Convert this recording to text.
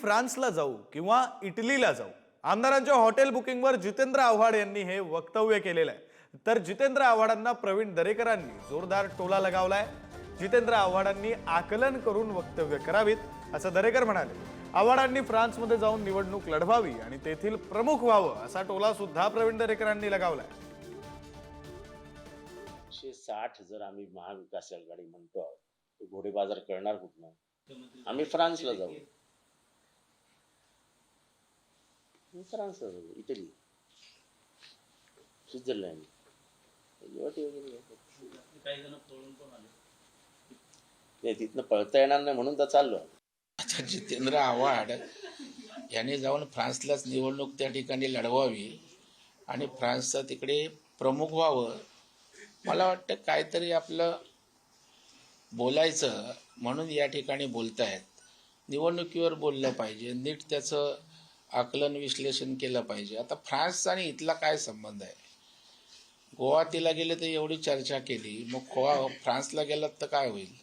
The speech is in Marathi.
फ्रान्सला जाऊ किंवा इटलीला जाऊ, आमदारांच्या हॉटेल बुकिंगवर जितेंद्र आव्हाड यांनी हे वक्तव्य केलेलं आहे। तर जितेंद्र आव्हाडांना प्रवीण दरेकरांनी जोरदार टोला लगावलाय। जितेंद्र आव्हाडांनी आकलन करून वक्तव्य करावीत असं दरेकर म्हणाले। आव्हाडांनी फ्रान्समध्ये जाऊन निवडणूक लढवावी आणि तेथील प्रमुख व्हावं असा टोला सुद्धा प्रवीण दरेकरांनी लगावलाय। 160 जर आम्ही महाविकास आघाडी म्हणतो आहोत, तो घोडे बाजार करणार कुठनं? आम्ही फ्रान्सला जाऊ, इटली, स्वित्झर्लंड, तिथनं पळता येणार नाही म्हणून तर चाललो। आता जितेंद्र आव्हाड यांनी जाऊन फ्रान्सलाच निवडणूक त्या ठिकाणी लढवावी आणि फ्रान्सचा तिकडे प्रमुख व्हावं, मला वाटतं काहीतरी आपलं बोलायचं म्हणून या ठिकाणी बोलतायत। निवडणुकीवर बोललं पाहिजे, नीट त्याचं आकलन विश्लेषण केलं पाहिजे। आता फ्रान्स आणि इथला काय संबंध आहे? गोवातीला गेले तर एवढी चर्चा केली, मग फ्रान्सला गेलात तर काय होईल?